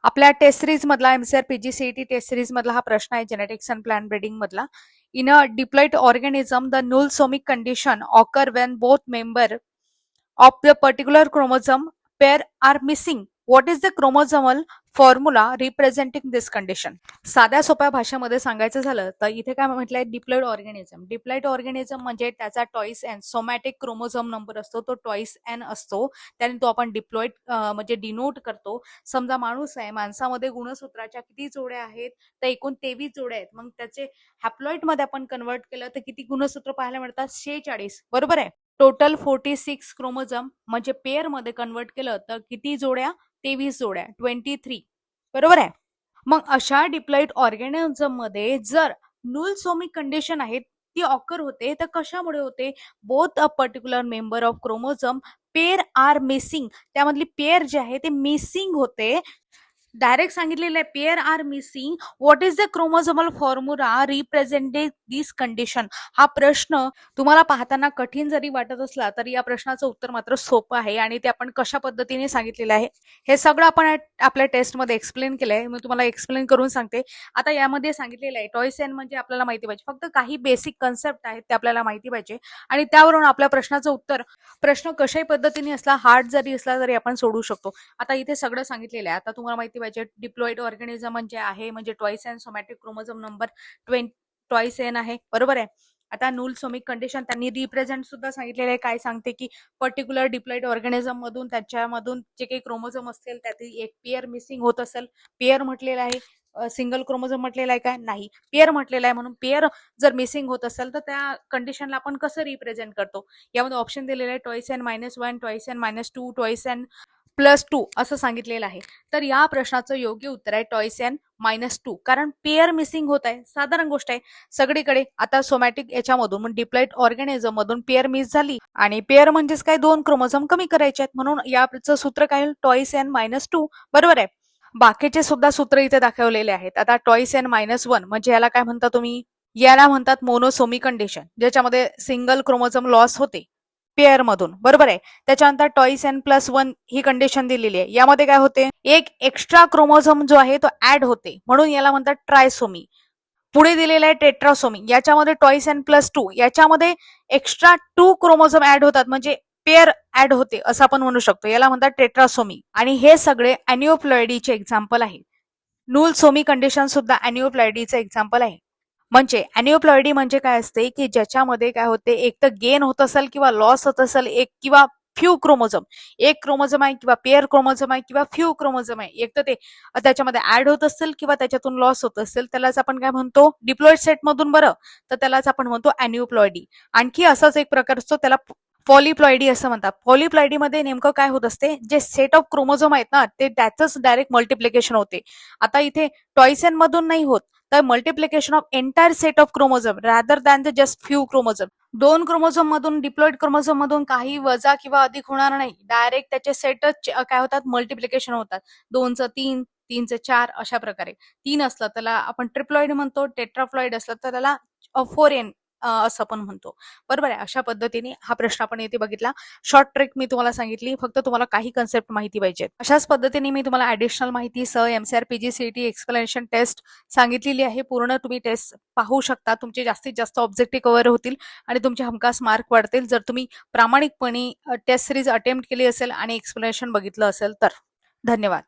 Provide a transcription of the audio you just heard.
आपल्या taste series मधला MCR पीजीसीईटी taste series मधला हा प्रश्न आहे जेनेटिक्स अँड प्लांट ब्रीडिंग मधला. In a diploid organism the null Somik condition occur Wien both member of the particular chromosome pair are missing. What is the chromosomal formula representing this condition? साध्या सोप्या भाषेमध्ये सांगायचं झालं तर इथे काय म्हटलंय, डिप्लॉइड ऑर्गॅनिझम. डिप्लॉइड ऑर्गॅनिझम म्हणजे त्याचा twice n somatic chromosome number असतो, तो टॉईस एन असतो, त्याने तो आपण डिप्लॉइड म्हणजे डिनोट करतो. समजा माणूस आहे, माणसामध्ये गुणसूत्राच्या किती जोड्या आहेत, तर एकूण 23 जोड्या आहेत. मग त्याचे हॅप्लॉइड मध्ये आपण कन्वर्ट केलं तर किती गुणसूत्र पाहायला मिळतात? 46. बरोबर आहे. टोटल 46 क्रोमोझोम म्हणजे पेअर मध्ये कन्वर्ट केलं तर किती जोड्या? 23 जोड्या, 23. बरोबर आहे. मग अशा डिप्लॉइड ऑर्गॅनिझम मध्ये जर नुल सोमिक कंडिशन आहे ती ऑकर होते, तर कशामुळे होते? Both a particular member of chromosome pair are missing. त्यामधली पेअर जे आहे ते मिसिंग होते. डायरेक्ट सांगितलेलं आहे pair are missing. What is the chromosomal formula represented this condition? हा प्रश्न तुम्हाला पाहताना कठीण जरी वाटत असला तरी या प्रश्नाचं उत्तर मात्र सोपं आहे आणि ते आपण कशा पद्धतीने सांगितलेलं आहे हे सगळं आपण आपल्या टेस्टमध्ये एक्सप्लेन केलंय. मी तुम्हाला एक्सप्लेन करून सांगते. आता यामध्ये सांगितलेलं आहे टॉईस एन म्हणजे आपल्याला माहिती पाहिजे, फक्त काही बेसिक कन्सेप्ट आहेत ते आपल्याला माहिती पाहिजे आणि त्यावरून आपल्या प्रश्नाचं उत्तर, प्रश्न कशाही पद्धतीने असला, हार्ड जरी असला तरी आपण सोडू शकतो. आता इथे सगळं सांगितलेलं आहे. आता तुम्हाला माहिती पाहिजे डिप्लॉइड ऑर्गॅनिझम म्हणजे आहे म्हणजे twice n somatic chromosome number 20 twice n आहे. बरोबर आहे. आता नुल सोमिक कंडिशन त्यांनी रिप्रेझेंट सुद्धा सांगितलेलं आहे. काय सांगते की पर्टिक्युलर डिप्लॉइड ऑर्गॅनिझम मधून त्याच्यामधून जे काही क्रोमोझोम असतील त्यातील एक पेअर मिसिंग होत असेल. पेअर म्हटलेलं आहे, सिंगल क्रोमोझोम म्हटलेलं आहे का? नाही, पेअर म्हटलेलं आहे. म्हणून पेअर जर मिसिंग होत असेल तर त्या कंडिशनला आपण कसं रिप्रेझेंट करतो? यामध्ये ऑप्शन दिलेले आहे twice n -1, twice n -2, twice n +2 असं सांगितलेलं आहे. तर या प्रश्नाचं योग्य उत्तर आहे टॉईस एन -2, कारण पेअर मिसिंग होत आहे. साधारण गोष्ट आहे सगळीकडे. आता सोमॅटिक याच्यामधून डिप्लॉइड ऑर्गॅनिझम मधून पेअर मिस झाली आणि पेअर म्हणजेच काय, 2 क्रोमोझोम कमी करायचे आहेत, म्हणून याचं सूत्र काय होईल? Twice n -2. बरोबर आहे. बाकीचे सुद्धा सूत्र इथे दाखवलेले आहेत. आता टॉईस एन -1 म्हणजे याला काय म्हणता तुम्ही? याला म्हणतात मोनोसोमी कंडिशन, ज्याच्यामध्ये सिंगल क्रोमोझोम लॉस होते पेअर मधून. बरोबर आहे. त्याच्यानंतर टॉईस एन +1 ही कंडिशन दिलेली आहे. यामध्ये काय होते? एक एक्स्ट्रा क्रोमोझोम जो आहे तो ऍड होते, म्हणून याला म्हणतात ट्रायसोमी. पुढे दिलेलं आहे टेट्रासोमी. याच्यामध्ये टॉईस एन +2 याच्यामध्ये एक्स्ट्रा 2 क्रोमोझोम ऍड होतात, म्हणजे पेअर ऍड होते असं आपण म्हणू शकतो. याला म्हणतात टेट्रासोमी. आणि हे सगळे अॅनिओप्लॉइडीचे एक्झाम्पल आहे. नुल सोमी कंडिशन सुद्धा अॅनिओप्लॉइडीचे एक्झाम्पल आहे. म्हणजे अॅनिओप्लॉइडी म्हणजे काय असते की ज्याच्यामध्ये काय होते, एक तर गेन होत असेल किंवा लॉस होत असेल एक किंवा फ्यू क्रोमोझोम. एक क्रोमोझोम आहे किंवा पेअर क्रोमोझोम आहे किंवा फ्यू क्रोमोझोम आहे, एक तर ते त्याच्यामध्ये ऍड होत असेल किंवा त्याच्यातून लॉस होत असेल, त्यालाच आपण काय म्हणतो? डिप्लॉइड सेट मधून. बरं, तर त्यालाच आपण म्हणतो अॅनिओप्लॉइडी. आणखी असाच एक प्रकार असतो त्याला पॉलीप्लॉइडी असं म्हणतात. पॉलीप्लॉइडीमध्ये नेमकं काय होत असते, जे सेट ऑफ क्रोमोझोम आहेत ना ते त्याच डायरेक्ट मल्टिप्लिकेशन होते. आता इथे टॉईस एन मधून नाही होत, तर multiplication of entire set of chromosome rather than the just few chromosome. 2 chromosome मधून, डिप्लॉइड क्रोमोझोम मधून काही वजा किंवा अधिक होणार नाही. डायरेक्ट त्याचे सेटच काय होतात? मल्टिप्लिकेशन होतात. 2चं 3, 3चं 4 अशा प्रकारे. 3 असलं त्याला आपण ट्रिप्लॉइड म्हणतो, टेट्राप्लॉइड असलं तर त्याला 4n असं पण म्हणतो. बरोबर आहे. अशा पद्धतीने हा प्रश्न आपण येथे बघितला. शॉर्ट ट्रिक मी तुम्हाला सांगितली, फक्त तुम्हाला काही कन्सेप्ट माहिती पाहिजेत. अशाच पद्धतीने मी तुम्हाला ऍडिशनल माहिती सह एमसीआर पीजीसीईटी एक्सप्लेनेशन टेस्ट सांगितलेली आहे. पूर्ण तुम्ही टेस्ट पाहू शकता. तुमचे जास्तीत जास्त ऑब्जेक्टिव्ह कव्हर होतील आणि तुमचे हमखास मार्क वाढतील जर तुम्ही प्रामाणिकपणे टेस्ट सिरीज अटेम्प्ट केली असेल आणि एक्सप्लेनेशन बघितलं असेल तर. धन्यवाद.